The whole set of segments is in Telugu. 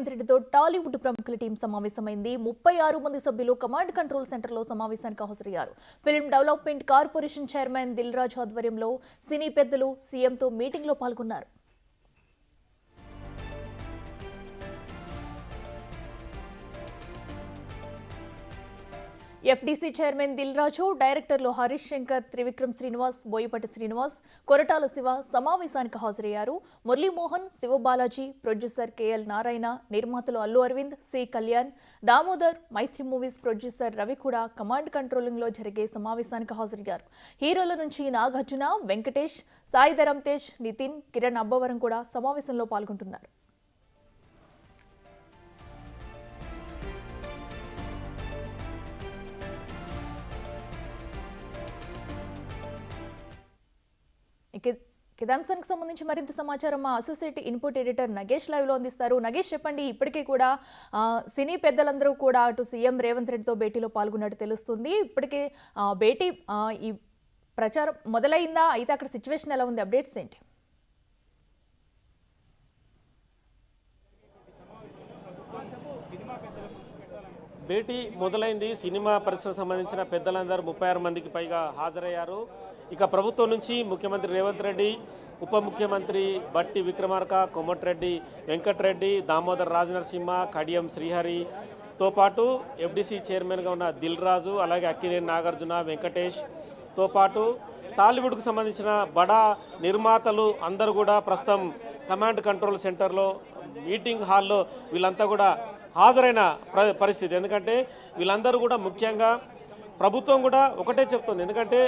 రెడ్డితో టాలీవుడ్ ప్రముఖుల టీం సమావేశమైంది. 36 మంది సభ్యులు కమాండ్ కంట్రోల్ సెంటర్లో సమావేశానికి హాజరయ్యారు. Film development corporation chairman Dil Raju ఆధ్వర్యంలో సినీ పెద్దలు సీఎంతో మీటింగ్లో పాల్గొన్నారు. ఎఫ్డీసీ చైర్మన్ దిల్ రాజు, డైరెక్టర్లు హరీష్ శంకర్, త్రివిక్రమ్ శ్రీనివాస్, బోయపాటి శ్రీనివాస్, కొరటాల శివ సమావేశానికి హాజరయ్యారు. మురళీమోహన్, శివబాలాజీ, ప్రొడ్యూసర్ కేఎల్ నారాయణ, నిర్మాతలు అల్లు అరవింద్, సి కళ్యాణ్, దామోదర్, మైత్రి మూవీస్ ప్రొడ్యూసర్ రవి కూడా కమాండ్ కంట్రోలింగ్ లో జరిగే సమావేశానికి హాజరయ్యారు. హీరోల నుంచి నాగార్జున, వెంకటేష్, సాయి ధరమ్ తేజ్, నితిన్, కిరణ్ అబ్బవరం కూడా సమావేశంలో పాల్గొంటున్నారు. అంశానికి సంబంధించి మరింత సమాచారం మా associate input editor Nagesh live లో అందిస్తారు. నగేష్, చెప్పండి. ఇప్పటికే కూడా సినీ పెద్దలందరూ కూడా అటు సీఎం రేవంత్ రెడ్డితో భేటీలో పాల్గొన్నట్టు తెలుస్తుంది. ఇప్పటికే భేటీ ఈ ప్రచారం మొదలైందా? అయితే అక్కడ సిచ్యువేషన్ ఎలా ఉంది? అప్డేట్స్ ఏంటి? భేటీ మొదలైంది. సినిమా పరిశ్రమకు సంబంధించిన పెద్దలందరూ 36 మందికి పైగా హాజరయ్యారు. ఇక ప్రభుత్వం నుంచి ముఖ్యమంత్రి రేవంత్ రెడ్డి, ఉప ముఖ్యమంత్రి బట్టి విక్రమార్క, కోమటిరెడ్డి వెంకటరెడ్డి, దామోదర్ రాజనరసింహ, కడియం శ్రీహరితో పాటు ఎఫ్డీసీ చైర్మన్గా ఉన్న దిల్ రాజు, అలాగే అక్కినేని నాగార్జున, వెంకటేష్తో పాటు టాలీవుడ్కు సంబంధించిన బడా నిర్మాతలు అందరూ కూడా ప్రస్తుతం కమాండ్ కంట్రోల్ సెంటర్లో మీటింగ్ హాల్లో వీళ్ళంతా కూడా హాజరైన పరిస్థితి. ఎందుకంటే వీళ్ళందరూ కూడా ముఖ్యంగా ప్రభుత్వం కూడా ఒకటే చెప్తుంది. ఎందుకంటే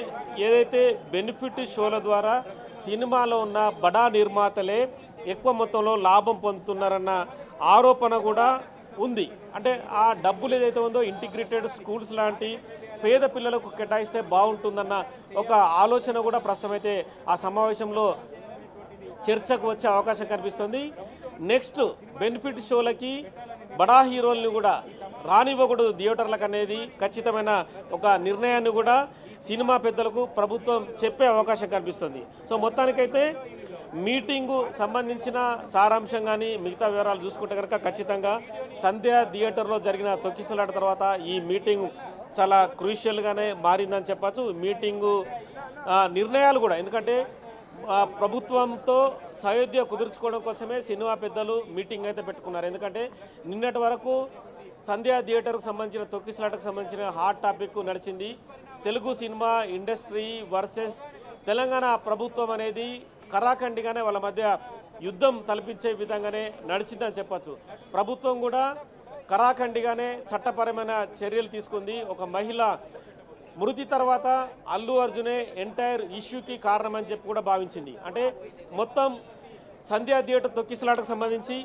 ఏదైతే బెనిఫిట్ షోల ద్వారా సినిమాలో ఉన్న బడా నిర్మాతలే ఎక్కువ మొత్తంలో లాభం పొందుతున్నారన్న ఆరోపణ కూడా ఉంది. అంటే ఆ డబ్బులు ఏదైతే ఉందో ఇంటిగ్రేటెడ్ స్కూల్స్ లాంటి పేద పిల్లలకు కేటాయిస్తే బాగుంటుందన్న ఒక ఆలోచన కూడా ప్రస్తుతం అయితే ఆ సమావేశంలో చర్చకు వచ్చే అవకాశం కనిపిస్తుంది. నెక్స్ట్ బెనిఫిట్ షోలకి బడా హీరోల్ని కూడా రానివ్వకూడదు థియేటర్లకు అనేది ఖచ్చితమైన ఒక నిర్ణయాన్ని కూడా సినిమా పెద్దలకు ప్రభుత్వం చెప్పే అవకాశం కనిపిస్తుంది. సో మొత్తానికైతే మీటింగు సంబంధించిన సారాంశం కానీ మిగతా వివరాలు చూసుకుంటే కనుక ఖచ్చితంగా సంధ్యా థియేటర్లో జరిగిన తొక్కిసలాట తర్వాత ఈ మీటింగ్ చాలా క్రూషియల్గానే మారిందని చెప్పచ్చు. మీటింగు నిర్ణయాలు కూడా, ఎందుకంటే ప్రభుత్వంతో సయోధ్య కుదుర్చుకోవడం కోసమే సినిమా పెద్దలు మీటింగ్ అయితే పెట్టుకున్నారు. ఎందుకంటే నిన్నటి వరకు సంధ్యా థియేటర్కు సంబంధించిన తొక్కిసలాటకు సంబంధించిన హాట్ టాపిక్ నడిచింది. Telugu cinema industry versus Telangana ప్రభుత్వం అనేది కరాఖండిగానే వాళ్ళ మధ్య యుద్ధం తలపించే విధంగానే నడిచిందని చెప్పచ్చు. ప్రభుత్వం కూడా కరాఖండిగానే చట్టపరమైన చర్యలు తీసుకుంది. ఒక మహిళ మృతి తర్వాత అల్లు అర్జునే ఎంటైర్ ఇష్యూకి కారణమని చెప్పి కూడా భావించింది. అంటే మొత్తం సంధ్యా థియేటర్ తొక్కిసలాటకు సంబంధించి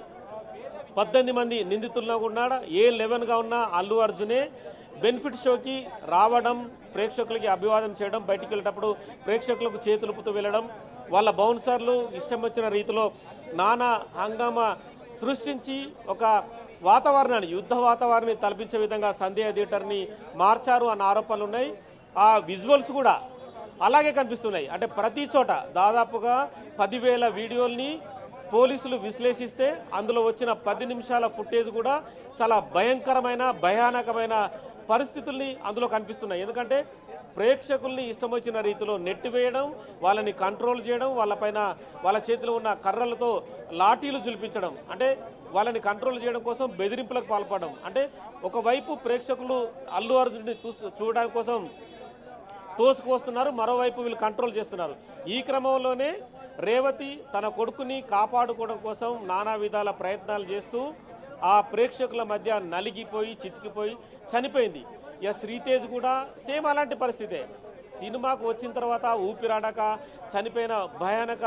18 మంది నిందితుల్లో ఉన్నాడు. A11గా ఉన్న అల్లు అర్జునే బెనిఫిట్ షోకి రావడం, ప్రేక్షకులకి అభివాదం చేయడం, బయటికి వెళ్ళేటప్పుడు ప్రేక్షకులకు చేతులుపుతూ వెళ్ళడం, వాళ్ళ బౌన్సర్లు ఇష్టం వచ్చిన రీతిలో నానా హంగామా సృష్టించి ఒక వాతావరణాన్ని, యుద్ధ వాతావరణాన్ని తలపించే విధంగా సంధ్యా థియేటర్ని మార్చారు అన్న ఆరోపణలు ఉన్నాయి. ఆ విజువల్స్ కూడా అలాగే కనిపిస్తున్నాయి. అంటే ప్రతి చోట దాదాపుగా 10,000 వీడియోల్ని పోలీసులు విశ్లేషిస్తే అందులో వచ్చిన 10 నిమిషాల ఫుటేజ్ కూడా చాలా భయానకమైన పరిస్థితుల్ని అందులో కనిపిస్తున్నాయి. ఎందుకంటే ప్రేక్షకుల్ని ఇష్టం వచ్చిన రీతిలో నెట్టివేయడం, వాళ్ళని కంట్రోల్ చేయడం, వాళ్ళ చేతిలో ఉన్న కర్రలతో లాఠీలు జులిపించడం, అంటే వాళ్ళని కంట్రోల్ చేయడం కోసం బెదిరింపులకు పాల్పడడం. అంటే ఒకవైపు ప్రేక్షకులు అల్లు అర్జున్ని చూడడానికి కోసం తోసుకొస్తున్నారు, మరోవైపు వీళ్ళు కంట్రోల్ చేస్తున్నారు. ఈ క్రమంలోనే రేవతి తన కొడుకుని కాపాడుకోవడం కోసం నానా విధాల ప్రయత్నాలు చేస్తూ ఆ ప్రేక్షకుల మధ్య నలిగిపోయి చితికిపోయి చనిపోయింది. ఇక శ్రీతేజ్ కూడా సేమ్ అలాంటి పరిస్థితే. సినిమాకు వచ్చిన తర్వాత ఊపిరాడక చనిపోయిన భయానక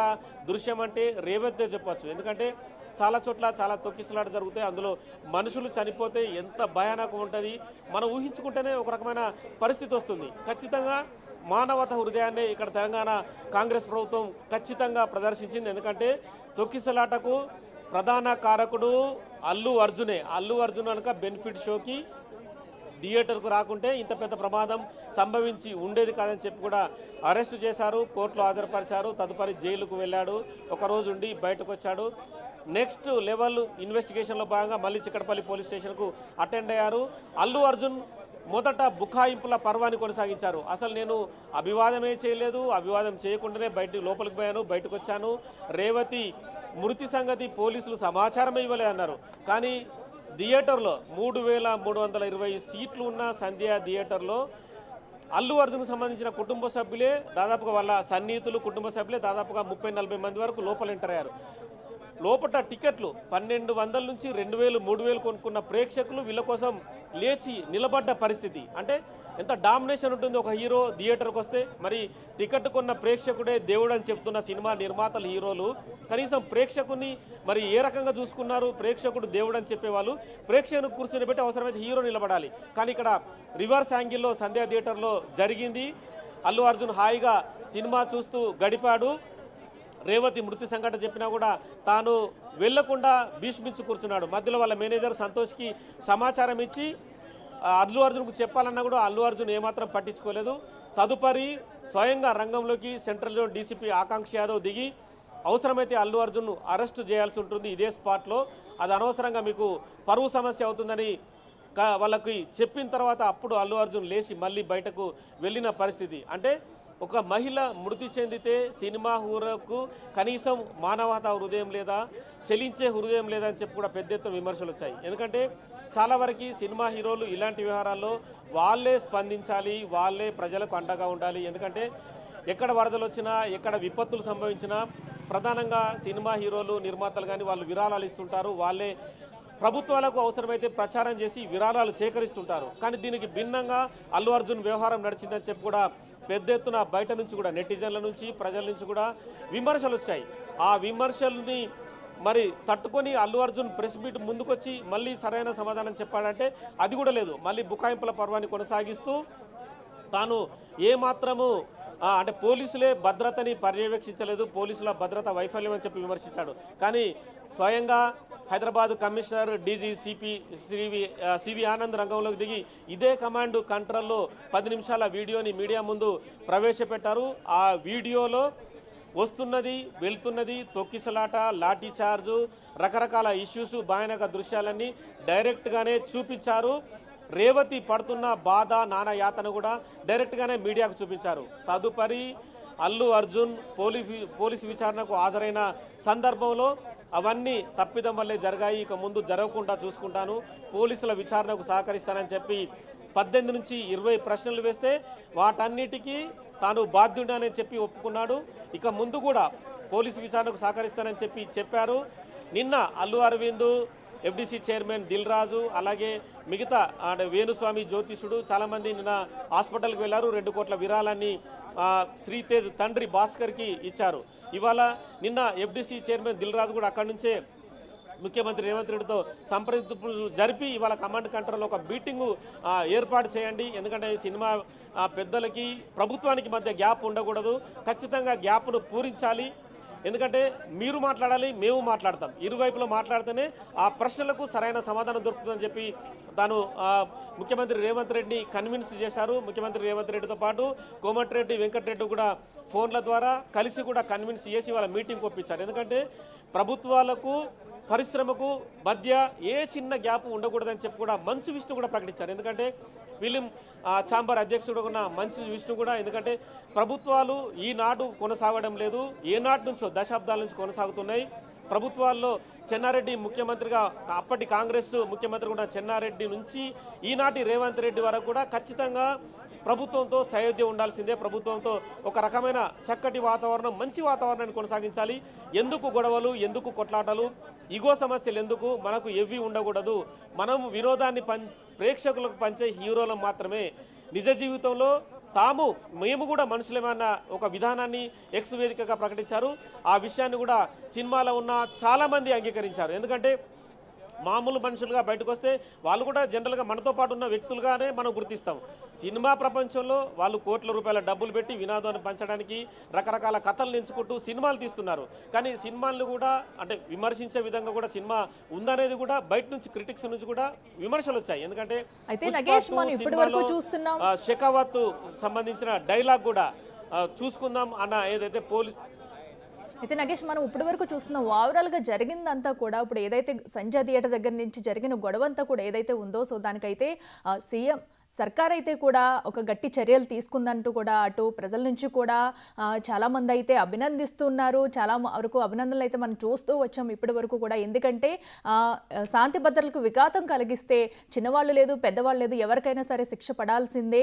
దృశ్యం అంటే రేవతే చెప్పచ్చు. ఎందుకంటే చాలా చోట్ల చాలా తొక్కిసలాట జరుగుతాయి, అందులో మనుషులు చనిపోతే ఎంత భయానకం ఉంటుంది మనం ఊహించుకుంటేనే ఒక రకమైన పరిస్థితి వస్తుంది. ఖచ్చితంగా మానవత హృదయాన్ని ఇక్కడ తెలంగాణ కాంగ్రెస్ ప్రభుత్వం ఖచ్చితంగా ప్రదర్శించింది. ఎందుకంటే తొక్కిసలాటకు ప్రధాన కారకుడు అల్లు అర్జున్ కనుక బెనిఫిట్ షోకి థియేటర్కు రాకుంటే ఇంత పెద్ద ప్రమాదం సంభవించి ఉండేది కాదని చెప్పి కూడా అరెస్టు చేశారు, కోర్టులో హాజరుపరిచారు. తదుపరి జైలుకు వెళ్ళాడు, ఒకరోజు ఉండి బయటకు వచ్చాడు. నెక్స్ట్ లెవెల్ ఇన్వెస్టిగేషన్లో భాగంగా మళ్ళీ చిక్కడపల్లి పోలీస్ స్టేషన్కు అటెండ్ అయ్యారు. అల్లు అర్జున్ మొదట బుకాయింపుల పర్వాన్ని కొనసాగించారు. అసలు నేను అభివాదమే చేయలేదు, అభివాదం చేయకుండానే లోపలికి పోయాను, బయటకు వచ్చాను. రేవతి మృతి సంగతి పోలీసులు సమాచారం ఇవ్వలే అన్నారు. కానీ థియేటర్లో 3,320 సీట్లు ఉన్న సంధ్య థియేటర్లో అల్లు అర్జున్కు సంబంధించిన కుటుంబ సభ్యులే దాదాపుగా వాళ్ళ సన్నిహితులు కుటుంబ సభ్యులే దాదాపుగా 30-40 మంది వరకు లోపల ఎంటర్ అయ్యారు. లోపల టికెట్లు 1,200 నుంచి 2,000, 3,000 కొనుక్కున్న ప్రేక్షకులు వీళ్ళ కోసం లేచి నిలబడ్డ పరిస్థితి. అంటే ఎంత డామినేషన్ ఉంటుంది ఒక హీరో థియేటర్కి వస్తే. మరి టికెట్ కొన్న ప్రేక్షకుడే దేవుడు అని చెప్తున్న సినిమా నిర్మాతలు, హీరోలు కనీసం ప్రేక్షకుని మరి ఏ రకంగా చూసుకున్నారు? ప్రేక్షకుడు దేవుడు అని చెప్పేవాళ్ళు ప్రేక్షకుని కూర్చొని పెట్టి అవసరమైతే హీరో నిలబడాలి. కానీ ఇక్కడ రివర్స్ యాంగిల్లో సంధ్యా థియేటర్లో జరిగింది. అల్లు అర్జున్ హాయిగా సినిమా చూస్తూ గడిపాడు. రేవతి మృతి సంఘటన చెప్పినా కూడా తాను వెళ్లకుండా భీష్మించి కూర్చున్నాడు. మధ్యలో వాళ్ళ మేనేజర్ సంతోష్కి సమాచారం ఇచ్చి అల్లు అర్జున్కు చెప్పాలన్నా కూడా అల్లు అర్జున్ ఏమాత్రం పట్టించుకోలేదు. తదుపరి స్వయంగా రంగంలోకి సెంట్రల్ జోన్ డీసీపీ ఆకాంక్ష యాదవ్ దిగి అవసరమైతే అల్లు అర్జున్ను అరెస్టు చేయాల్సి ఉంటుంది ఇదే స్పాట్లో, అది అనవసరంగా మీకు పరువు సమస్య అవుతుందని వాళ్ళకి చెప్పిన తర్వాత అప్పుడు అల్లు అర్జున్ లేచి మళ్ళీ బయటకు వెళ్ళిన పరిస్థితి. అంటే ఒక మహిళ మృతి చెందితే సినిమా హీరోకు కనీసం మానవతా హృదయం లేదా, చలించే హృదయం లేదా అని చెప్పి కూడా పెద్ద ఎత్తున విమర్శలు వచ్చాయి. ఎందుకంటే చాలా వరకు సినిమా హీరోలు ఇలాంటి వ్యవహారాల్లో వాళ్ళే స్పందించాలి, వాళ్ళే ప్రజలకు అండగా ఉండాలి. ఎందుకంటే ఎక్కడ వరదలు వచ్చినా, ఎక్కడ విపత్తులు సంభవించినా ప్రధానంగా సినిమా హీరోలు, నిర్మాతలు కానీ వాళ్ళు విరాళాలు ఇస్తుంటారు. వాళ్ళే ప్రభుత్వాలకు అవసరమైతే ప్రచారం చేసి విరాళాలు సేకరిస్తుంటారు. కానీ దీనికి భిన్నంగా అల్లు అర్జున్ వ్యవహారం నడిచిందని చెప్పి కూడా పెద్ద ఎత్తున బయట నుంచి కూడా నెటిజన్ల నుంచి ప్రజల నుంచి కూడా విమర్శలు వచ్చాయి. ఆ విమర్శల్ని మరి తట్టుకొని అల్లు అర్జున్ ప్రెస్ మీట్ ముందుకొచ్చి మళ్ళీ సరైన సమాధానం చెప్పాడంటే అది కూడా లేదు. మళ్ళీ బుకాయింపుల పర్వాన్ని కొనసాగిస్తూ తాను ఏమాత్రము అంటే పోలీసులే భద్రతని పర్యవేక్షించలేదు, పోలీసుల భద్రత వైఫల్యం అని చెప్పి విమర్శించాడు. కానీ స్వయంగా Hyderabad commissioner DG CV Anand రంగంలోకి దిగి ఇదే కమాండ్ కంట్రోల్లో 10 నిమిషాల వీడియోని మీడియా ముందు ప్రవేశపెట్టారు. ఆ వీడియోలో వస్తున్నది వెళ్తున్నది తొక్కిసలాట, లాఠీ చార్జు, రకరకాల ఇష్యూస్, భయానక దృశ్యాలన్నీ డైరెక్ట్గానే చూపించారు. రేవతి పడుతున్న బాధ, నానా యాతను కూడా డైరెక్ట్గానే మీడియాకు చూపించారు. తదుపరి అల్లు అర్జున్ పోలీసు విచారణకు హాజరైన సందర్భంలో అవన్నీ తప్పిదం వల్లే జరిగాయి, ఇక ముందు జరగకుండా చూసుకుంటాను, పోలీసుల విచారణకు సహకరిస్తానని చెప్పి 18 నుంచి 20 ప్రశ్నలు వేస్తే వాటన్నిటికీ తాను బాధ్యుడని చెప్పి ఒప్పుకున్నాడు. ఇక ముందు కూడా పోలీసు విచారణకు సహకరిస్తానని చెప్పారు. నిన్న అల్లు అరవింద్, ఎఫ్డీసీ చైర్మన్ దిల్ రాజు, అలాగే మిగతా అంటే వేణుస్వామి జ్యోతిషుడు చాలామంది నిన్న హాస్పిటల్కి వెళ్ళారు. 2 కోట్ల విరాళాన్ని శ్రీతేజ్ తండ్రి భాస్కర్కి ఇచ్చారు. ఇవాళ నిన్న ఎఫ్డీసీ చైర్మన్ దిల్ రాజు కూడా అక్కడి నుంచే ముఖ్యమంత్రి రేవంత్ రెడ్డితో సంప్రదింపులు జరిపి ఇవాళ కమాండ్ కంట్రోల్లో ఒక మీటింగు ఏర్పాటు చేయండి. ఎందుకంటే సినిమా పెద్దలకి ప్రభుత్వానికి మధ్య గ్యాప్ ఉండకూడదు, ఖచ్చితంగా గ్యాప్ను పూరించాలి. ఎందుకంటే మీరు మాట్లాడాలి, మేము మాట్లాడతాం, ఇరువైపులో మాట్లాడితేనే ఆ ప్రశ్నలకు సరైన సమాధానం దొరుకుతుందని చెప్పి తాను ముఖ్యమంత్రి రేవంత్ రెడ్డిని కన్విన్స్ చేశారు. ముఖ్యమంత్రి రేవంత్ రెడ్డితో పాటు కోమటిరెడ్డి వెంకటరెడ్డి కూడా ఫోన్ల ద్వారా కలిసి కూడా కన్విన్స్ చేసి వాళ్ళ మీటింగ్ ఒప్పించారు. ఎందుకంటే ప్రభుత్వాలకు పరిశ్రమకు మధ్య ఏ చిన్న గ్యాప్ ఉండకూడదని చెప్పి కూడా మంచు విష్ణు కూడా ప్రకటించారు. ఎందుకంటే ఫిలిం ఛాంబర్ అధ్యక్షుడు ఉన్న మంచు విష్ణు కూడా, ఎందుకంటే ప్రభుత్వాలు ఈనాడు కొనసాగడం లేదు, ఏనాటి నుంచో దశాబ్దాల నుంచి కొనసాగుతున్నాయి. ప్రభుత్వాల్లో చెన్నారెడ్డి ముఖ్యమంత్రిగా, అప్పటి కాంగ్రెస్ ముఖ్యమంత్రి కూడా చెన్నారెడ్డి నుంచి ఈనాటి రేవంత్ రెడ్డి వరకు కూడా ఖచ్చితంగా ప్రభుత్వంతో సయోధ్య ఉండాల్సిందే. ప్రభుత్వంతో ఒక రకమైన చక్కటి వాతావరణం, మంచి వాతావరణాన్ని కొనసాగించాలి. ఎందుకు గొడవలు, ఎందుకు కొట్లాటలు, ఇగో సమస్యలు ఎందుకు, మనకు ఎవ్వి ఉండకూడదు. మనం వినోదాన్ని ప్రేక్షకులకు పంచే హీరోలం మాత్రమే. నిజ జీవితంలో మేము కూడా మనుషులేమన్న ఒక విధానాన్ని ఎక్స్ వేదికగా ప్రకటించారు. ఆ విషయాన్ని కూడా సినిమాలో ఉన్న చాలామంది అంగీకరించారు. ఎందుకంటే మామూలు మనుషులుగా బయటకు వస్తే వాళ్ళు కూడా జనరల్గా మనతో పాటు ఉన్న వ్యక్తులుగానే మనం గుర్తిస్తాం. సినిమా ప్రపంచంలో వాళ్ళు కోట్ల రూపాయల డబ్బులు పెట్టి వినోదాన్ని పంచడానికి రకరకాల కథలు ఎంచుకుంటూ సినిమాలు తీస్తున్నారు. కానీ సినిమాలను కూడా అంటే విమర్శించే విధంగా కూడా సినిమా ఉందనేది కూడా బయట నుంచి క్రిటిక్స్ నుంచి కూడా విమర్శలు వచ్చాయి. ఎందుకంటే షెకావత్ సంబంధించిన డైలాగ్ కూడా చూసుకుందాం అన్న ఏదైతే అయితే నగేష్, మనం ఇప్పటి వరకు చూస్తున్న ఓవరాల్గా జరిగిందంతా కూడా, ఇప్పుడు ఏదైతే సంజయ్ థియేటర్ దగ్గర నుంచి జరిగిన గొడవ అంతా కూడా ఏదైతే ఉందో, సో దానికైతే సీఎం సర్కార్ అయితే కూడా ఒక గట్టి చర్యలు తీసుకుందంటూ కూడా అటు ప్రజల నుంచి కూడా చాలామంది అయితే అభినందిస్తున్నారు. చాలా వరకు అభినందనలు అయితే మనం చూస్తూ వచ్చాం ఇప్పటి వరకు కూడా. ఎందుకంటే శాంతి భద్రతలకు విఘాతం కలిగిస్తే చిన్నవాళ్ళు లేదు, పెద్దవాళ్ళు లేదు, ఎవరికైనా సరే శిక్ష పడాల్సిందే,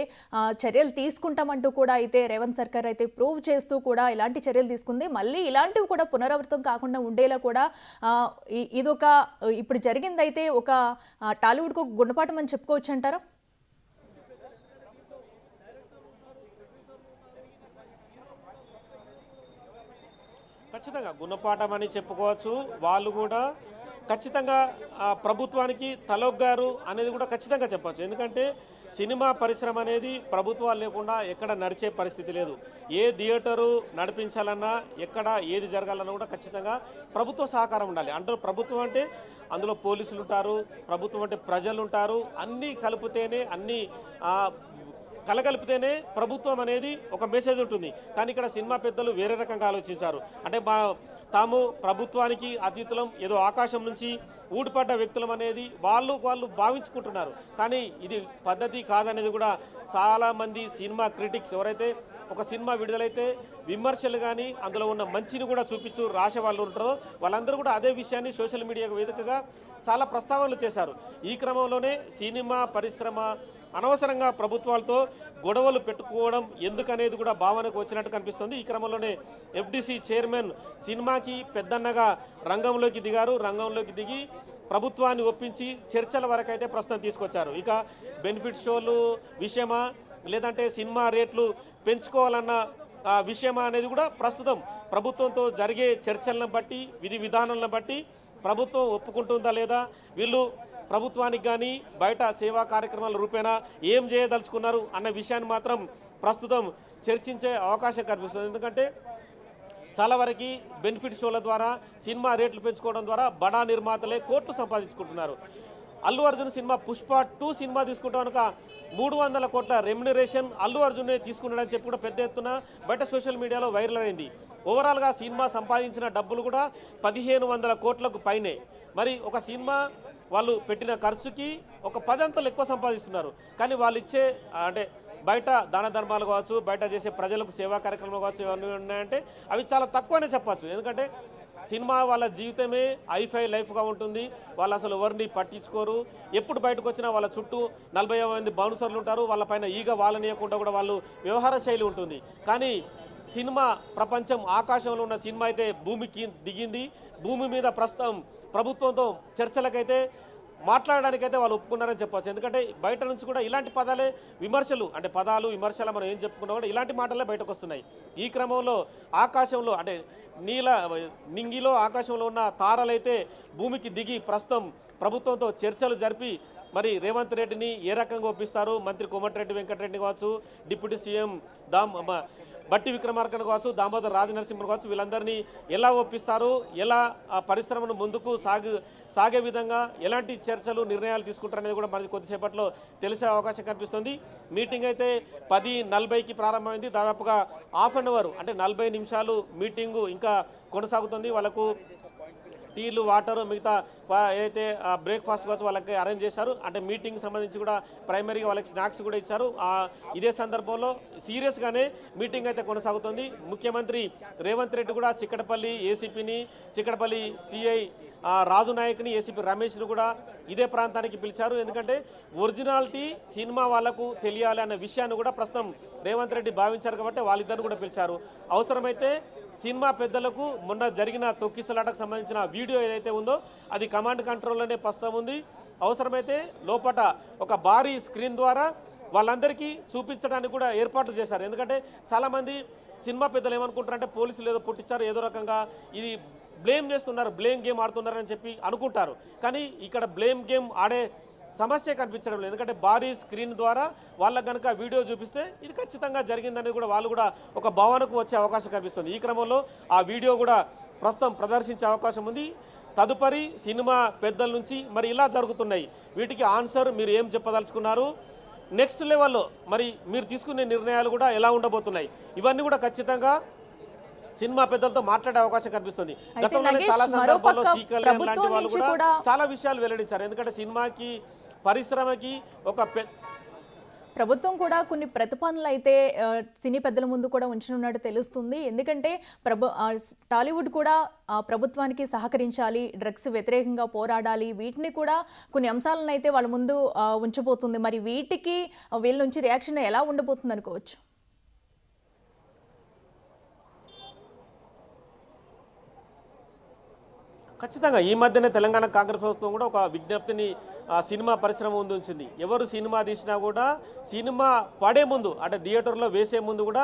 చర్యలు తీసుకుంటామంటూ కూడా అయితే రేవంత్ సర్కార్ అయితే ప్రూవ్ చేస్తూ కూడా ఇలాంటి చర్యలు తీసుకుంది. మళ్ళీ ఇలాంటివి కూడా పునరావృతం కాకుండా ఉండేలా కూడా ఇదొక ఇప్పుడు జరిగిందైతే ఒక టాలీవుడ్కు ఒక గుణపాఠం అని చెప్పుకోవచ్చు అంటారా? ఖచ్చితంగా గుణపాఠం అని చెప్పుకోవచ్చు. వాళ్ళు కూడా ఖచ్చితంగా ప్రభుత్వానికి తలొగ్గారు అనేది కూడా ఖచ్చితంగా చెప్పచ్చు. ఎందుకంటే సినిమా పరిశ్రమ అనేది ప్రభుత్వాలు లేకుండా ఎక్కడ నడిచే పరిస్థితి లేదు. ఏ థియేటరు నడిపించాలన్నా, ఎక్కడ ఏది జరగాలన్నా కూడా ఖచ్చితంగా ప్రభుత్వ సహకారం ఉండాలి. అంటే ప్రభుత్వం అంటే అందులో పోలీసులు ఉంటారు, ప్రభుత్వం అంటే ప్రజలు ఉంటారు, అన్నీ కలిపితేనే కలగలిపితేనే ప్రభుత్వం అనేది ఒక మెసేజ్ ఉంటుంది. కానీ ఇక్కడ సినిమా పెద్దలు వేరే రకంగా ఆలోచించారు. అంటే తాము ప్రభుత్వానికి అతీతులం, ఏదో ఆకాశం నుంచి ఊడిపడ్డ వ్యక్తులం అనేది వాళ్ళు భావించుకుంటున్నారు. కానీ ఇది పద్ధతి కాదనేది కూడా చాలామంది సినిమా క్రిటిక్స్ ఎవరైతే ఒక సినిమా విడుదలైతే విమర్శలు కానీ అందులో ఉన్న మంచిని కూడా చూపించు రాసే వాళ్ళు ఉంటారో వాళ్ళందరూ కూడా అదే విషయాన్ని సోషల్ మీడియా వేదికగా చాలా ప్రస్తావనలు చేశారు. ఈ క్రమంలోనే సినిమా పరిశ్రమ అనవసరంగా ప్రభుత్వాలతో గొడవలు పెట్టుకోవడం ఎందుకనేది కూడా భావనకు వచ్చినట్టు కనిపిస్తుంది. ఈ క్రమంలోనే ఎఫ్డిసి చైర్మన్ సినిమాకి పెద్దన్నగా రంగంలోకి దిగారు. రంగంలోకి దిగి ప్రభుత్వాన్ని ఒప్పించి చర్చల వరకు అయితే ప్రస్తుతం తీసుకొచ్చారు. ఇక బెనిఫిట్ షోలు విషయమా లేదంటే సినిమా రేట్లు పెంచుకోవాలన్న విషయమా అనేది కూడా ప్రస్తుతం ప్రభుత్వంతో జరిగే చర్చలను బట్టి, విధి విధానాలను బట్టి ప్రభుత్వం ఒప్పుకుంటుందా లేదా, వీళ్ళు ప్రభుత్వానికి కానీ బయట సేవా కార్యక్రమాల రూపేణా ఏం చేయదలుచుకున్నారు అన్న విషయాన్ని మాత్రం ప్రస్తుతం చర్చించే అవకాశం కనిపిస్తుంది. ఎందుకంటే చాలా వరకు బెనిఫిట్ షోల ద్వారా సినిమా రేట్లు పెంచుకోవడం ద్వారా బడా నిర్మాతలే కోట్లు సంపాదించుకుంటున్నారు. అల్లు అర్జున్ సినిమా పుష్ప 2 సినిమా తీసుకుంటే కనుక 300 కోట్ల రెమ్యునరేషన్ అల్లు అర్జునే తీసుకున్నాడని చెప్పి కూడా పెద్ద ఎత్తున బయట సోషల్ మీడియాలో వైరల్ అయింది. ఓవరాల్గా సినిమా సంపాదించిన డబ్బులు కూడా 1500 కోట్లకు పైనే. మరి ఒక సినిమా వాళ్ళు పెట్టిన ఖర్చుకి ఒక 10 అంతలు ఎక్కువ సంపాదిస్తున్నారు. కానీ వాళ్ళు ఇచ్చే అంటే బయట దాన ధర్మాలు కావచ్చు, బయట చేసే ప్రజలకు సేవా కార్యక్రమాలు కావచ్చు, ఇవన్నీ ఉన్నాయంటే అవి చాలా తక్కువనే చెప్పచ్చు. ఎందుకంటే సినిమా వాళ్ళ జీవితమే హైఫై లైఫ్గా ఉంటుంది. వాళ్ళు అసలు ఎవరిని పట్టించుకోరు. ఎప్పుడు బయటకు వచ్చినా వాళ్ళ చుట్టూ 40 మంది బౌన్సర్లు ఉంటారు. వాళ్ళపైన ఈగ వాళ్ళనియకుండా కూడా వాళ్ళు వ్యవహార శైలి ఉంటుంది. కానీ సినిమా ప్రపంచం ఆకాశంలో ఉన్న సినిమా అయితే భూమికి దిగింది. భూమి మీద ప్రస్తుతం ప్రభుత్వంతో చర్చలకైతే మాట్లాడడానికైతే వాళ్ళు ఒప్పుకున్నారని చెప్పవచ్చు. ఎందుకంటే బయట నుంచి కూడా ఇలాంటి పదాలే విమర్శలు, అంటే పదాలు విమర్శలు మనం ఏం చెప్పుకున్నా కూడా ఇలాంటి మాటలే బయటకు వస్తున్నాయి. ఈ క్రమంలో ఆకాశంలో అంటే నింగిలో ఆకాశంలో ఉన్న తారలైతే భూమికి దిగి ప్రస్తుతం ప్రభుత్వంతో చర్చలు జరిపి మరి రేవంత్ రెడ్డిని ఏ రకంగా ఒప్పిస్తారు, మంత్రి కోమటిరెడ్డి వెంకటరెడ్డి కావచ్చు, డిప్యూటీ సీఎం బట్టి విక్రమార్కను కావచ్చు, దామోదర్ రాజనరసింహన్ కావచ్చు, వీళ్ళందరినీ ఎలా ఒప్పిస్తారు, ఎలా ఆ పరిశ్రమను ముందుకు సాగే విధంగా ఎలాంటి చర్చలు నిర్ణయాలు తీసుకుంటారనేది కూడా మనకి కొద్దిసేపట్లో తెలిసే అవకాశం కనిపిస్తుంది. మీటింగ్ అయితే 10:40కి ప్రారంభమైంది. దాదాపుగా హాఫ్ అన్ అవర్ అంటే 40 నిమిషాలు మీటింగు ఇంకా కొనసాగుతుంది. వాళ్ళకు టీలు, వాటరు, మిగతా ఏదైతే బ్రేక్ఫాస్ట్ కావచ్చు వాళ్ళకి అరేంజ్ చేశారు. అంటే మీటింగ్ సంబంధించి కూడా ప్రైమరీగా వాళ్ళకి స్నాక్స్ కూడా ఇచ్చారు. ఇదే సందర్భంలో సీరియస్గానే మీటింగ్ అయితే కొనసాగుతుంది. ముఖ్యమంత్రి రేవంత్ రెడ్డి కూడా చిక్కడపల్లి ఏసీపీని, చిక్కడపల్లి సిఐ రాజు నాయక్ని, ఏసీపీ రమేష్ను కూడా ఇదే ప్రాంతానికి పిలిచారు. ఎందుకంటే ఒరిజినాలిటీ సినిమా వాళ్లకు తెలియాలి అన్న విషయాన్ని కూడా ప్రస్తుతం రేవంత్ రెడ్డి భావించారు కాబట్టి వాళ్ళిద్దరిని కూడా పిలిచారు. అవసరమైతే సినిమా పెద్దలకు మొన్న జరిగిన తొక్కిసలాటకు సంబంధించిన వీడియో ఏదైతే ఉందో అది కమాండ్ కంట్రోల్లోనే ప్రస్తుతం ఉంది. అవసరమైతే లోపట ఒక భారీ స్క్రీన్ ద్వారా వాళ్ళందరికీ చూపించడానికి కూడా ఏర్పాట్లు చేశారు. ఎందుకంటే చాలామంది సినిమా పెద్దలు ఏమనుకుంటారంటే పోలీసులు ఏదో పుట్టించారు, ఏదో రకంగా ఇది బ్లేమ్ చేస్తున్నారు, బ్లేమ్ గేమ్ ఆడుతున్నారని చెప్పి అనుకుంటారు. కానీ ఇక్కడ బ్లేమ్ గేమ్ ఆడే సమస్య కనిపించడం లేదు. ఎందుకంటే భారీ స్క్రీన్ ద్వారా వాళ్ళకు కనుక వీడియో చూపిస్తే ఇది ఖచ్చితంగా జరిగిందనేది కూడా వాళ్ళు కూడా ఒక భావనకు వచ్చే అవకాశం కనిపిస్తుంది. ఈ క్రమంలో ఆ వీడియో కూడా ప్రస్తుతం ప్రదర్శించే అవకాశం ఉంది. తదుపరి సినిమా పెద్దల నుంచి మరి ఇలా జరుగుతున్నాయి, వీటికి ఆన్సర్ మీరు ఏం చెప్పదలుచుకున్నారు, నెక్స్ట్ లెవెల్లో మరి మీరు తీసుకునే నిర్ణయాలు కూడా ఎలా ఉండబోతున్నాయి, ఇవన్నీ కూడా ఖచ్చితంగా సినిమా పెద్దలతో మాట్లాడే అవకాశం కనిపిస్తుంది. అయితే గతంలోనే నగేష్, చాలా సందర్భాల్లో మరోపక్క సి కళ్యాణ్ లాంటి ప్రభుత్వం వాళ్ళు నుంచి కూడా కూడా చాలా విషయాలు వెల్లడించారు. ఎందుకంటే సినిమాకి పరిశ్రమకి ఒక ప్రభుత్వం కూడా కొన్ని ప్రతిపాదనలు అయితే సినీ పెద్దల ముందు కూడా ఉంచనున్నట్టు తెలుస్తుంది. ఎందుకంటే టాలీవుడ్ కూడా ప్రభుత్వానికి సహకరించాలి, డ్రగ్స్ వ్యతిరేకంగా పోరాడాలి, వీటిని కూడా కొన్ని అంశాలను అయితే వాళ్ళ ముందు ఉంచబోతుంది. మరి వీటికి వీళ్ళ నుంచి రియాక్షన్ ఎలా ఉండబోతుంది అనుకోవచ్చు? ఖచ్చితంగా ఈ మధ్యనే తెలంగాణ కాంగ్రెస్ ప్రభుత్వం కూడా ఒక విజ్ఞప్తిని సినిమా పరిశ్రమ ముందు ఉంచింది. ఎవరు సినిమా తీసినా కూడా సినిమా పడే ముందు అంటే థియేటర్లో వేసే ముందు కూడా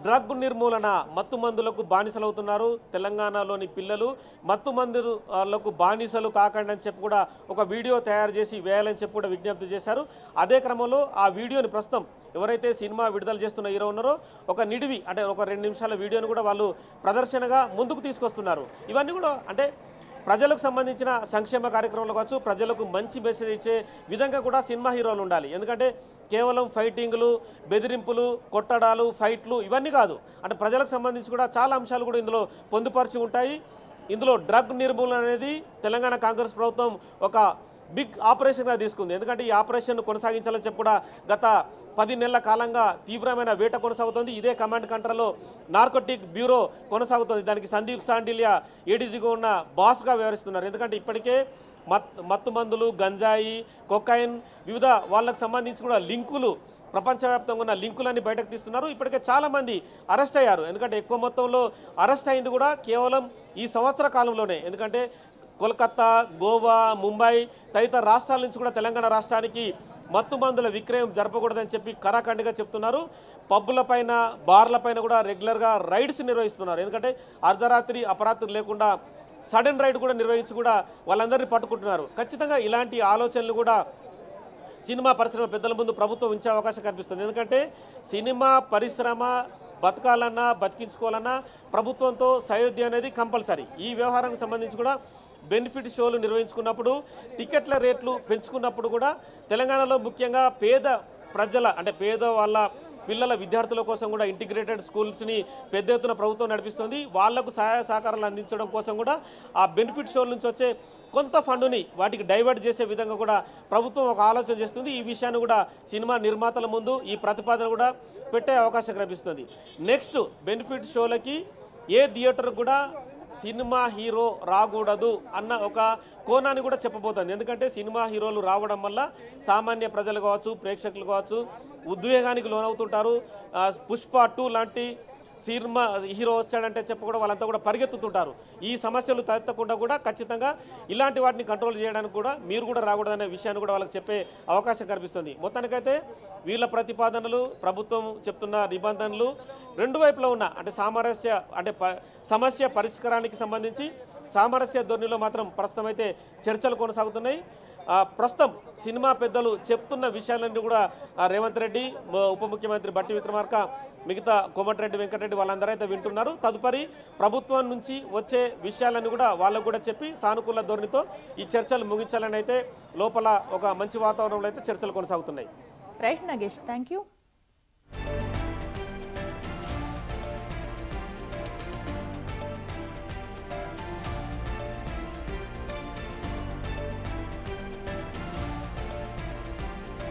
డ్రగ్ నిర్మూలన, మత్తు మందులకు బానిసలవుతున్నారు తెలంగాణలోని పిల్లలు, మత్తు మందులకు బానిసలు కాకండి అని చెప్పి కూడా ఒక వీడియో తయారు చేసి వేయాలని చెప్పి కూడా విజ్ఞప్తి చేశారు. అదే క్రమంలో ఆ వీడియోని ప్రస్తుతం ఎవరైతే సినిమా విడుదల చేస్తున్న హీరో ఉన్నారో ఒక నిడివి అంటే ఒక 2 నిమిషాల వీడియోని కూడా వాళ్ళు ప్రదర్శనగా ముందుకు తీసుకొస్తున్నారు. ఇవన్నీ కూడా అంటే ప్రజలకు సంబంధించిన సంక్షేమ కార్యక్రమాలు కావచ్చు, ప్రజలకు మంచి మెసేజ్ ఇచ్చే విధంగా కూడా సినిమా హీరోలు ఉండాలి. ఎందుకంటే కేవలం ఫైటింగ్లు, బెదిరింపులు, కొట్టడాలు, ఫైట్లు ఇవన్నీ కాదు. అంటే ప్రజలకు సంబంధించి కూడా చాలా అంశాలు కూడా ఇందులో పొందుపరిచి ఉంటాయి. ఇందులో డ్రగ్ నిర్మూలన అనేది తెలంగాణ కాంగ్రెస్ ప్రభుత్వం ఒక బిగ్ ఆపరేషన్గా తీసుకుంది. ఎందుకంటే ఈ ఆపరేషన్ కొనసాగించాలని చెప్పి కూడా గత 10 నెలల కాలంగా తీవ్రమైన వేట కొనసాగుతుంది. ఇదే కమాండ్ కంట్రోల్లో నార్కోటిక్ బ్యూరో కొనసాగుతుంది. దానికి సందీప్ సాండిలియా ఏడీజీగా ఉన్న బాస్గా వ్యవహరిస్తున్నారు. ఎందుకంటే ఇప్పటికే మత్తు మందులు, గంజాయి, కొకైన్ వివిధ వాళ్ళకు సంబంధించి కూడా లింకులు, ప్రపంచవ్యాప్తంగా ఉన్న లింకులన్నీ బయటకు తీస్తున్నారు. ఇప్పటికే చాలామంది అరెస్ట్ అయ్యారు. ఎందుకంటే ఎక్కువ మొత్తంలో అరెస్ట్ అయింది కూడా కేవలం ఈ సంవత్సర కాలంలోనే. ఎందుకంటే కోల్కతా, గోవా, ముంబై తదితర రాష్ట్రాల నుంచి కూడా తెలంగాణ రాష్ట్రానికి మత్తు మందుల విక్రయం జరపకూడదని చెప్పి కరాఖండిగా చెప్తున్నారు. పబ్బులపైన, బార్లపైన కూడా రెగ్యులర్గా రైడ్స్ నిర్వహిస్తున్నారు. ఎందుకంటే అర్ధరాత్రి అపరాత్రి లేకుండా సడన్ రైడ్ కూడా నిర్వహించి కూడా వాళ్ళందరినీ పట్టుకుంటున్నారు. ఖచ్చితంగా ఇలాంటి ఆలోచనలు కూడా సినిమా పరిశ్రమ పెద్దల ముందు ప్రభుత్వం ఉంచే అవకాశం కనిపిస్తుంది. ఎందుకంటే సినిమా పరిశ్రమ బతకాలన్నా, బతికించుకోవాలన్నా ప్రభుత్వంతో సయోధ్య అనేది కంపల్సరీ. ఈ వ్యవహారానికి సంబంధించి కూడా బెనిఫిట్ షోలు నిర్వహించుకున్నప్పుడు, టికెట్ల రేట్లు పెంచుకున్నప్పుడు కూడా తెలంగాణలో ముఖ్యంగా పేద ప్రజల అంటే పేద వాళ్ళ పిల్లల విద్యార్థుల కోసం కూడా ఇంటిగ్రేటెడ్ స్కూల్స్ని పెద్ద ఎత్తున ప్రభుత్వం నడిపిస్తుంది. వాళ్లకు సహాయ సహకారాలు అందించడం కోసం కూడా ఆ బెనిఫిట్ షోల నుంచి వచ్చే కొంత ఫండుని వాటికి డైవర్ట్ చేసే విధంగా కూడా ప్రభుత్వం ఒక ఆలోచన చేస్తుంది. ఈ విషయాన్ని కూడా సినిమా నిర్మాతల ముందు ఈ ప్రతిపాదన కూడా పెట్టే అవకాశం కనిపిస్తుంది. నెక్స్ట్ బెనిఫిట్ షోలకి ఏ థియేటర్ కూడా సినిమా హీరో రాకూడదు అన్న ఒక కోణాన్ని కూడా చెప్పబోతుంది. ఎందుకంటే సినిమా హీరోలు రావడం వల్ల సామాన్య ప్రజలు కావచ్చు, ప్రేక్షకులు కావచ్చు ఉద్వేగానికి లోనవుతుంటారు. పుష్ప 2 లాంటి సినిమా హీరో వచ్చాడంటే చెప్పకుండా వాళ్ళంతా కూడా పరిగెత్తుతుంటారు. ఈ సమస్యలు తలెత్తకుండా కూడా ఖచ్చితంగా ఇలాంటి వాటిని కంట్రోల్ చేయడానికి కూడా మీరు కూడా రాకూడదనే విషయాన్ని కూడా వాళ్ళకి చెప్పే అవకాశం కనిపిస్తుంది. మొత్తానికైతే వీళ్ళ ప్రతిపాదనలు, ప్రభుత్వం చెప్తున్న నిబంధనలు రెండు వైపులా ఉన్న అంటే సమస్య పరిష్కారానికి సంబంధించి సామరస్య ధోరణిలో మాత్రం ప్రస్తుతం అయితే చర్చలు కొనసాగుతున్నాయి. ప్రస్తుతం సినిమా పెద్దలు చెప్తున్న విషయాలన్నీ కూడా రేవంత్ రెడ్డి, ఉప ముఖ్యమంత్రి బట్టి విక్రమార్క, మిగతా కోమటిరెడ్డి వెంకటరెడ్డి వాళ్ళందరూ అయితే వింటున్నారు. తదుపరి ప్రభుత్వం నుంచి వచ్చే విషయాలన్నీ కూడా వాళ్ళకు కూడా చెప్పి సానుకూల ధోరణితో ఈ చర్చలు ముగించాలని అయితే లోపల ఒక మంచి వాతావరణంలో అయితే చర్చలు కొనసాగుతున్నాయి. Right Nagesh, thank you.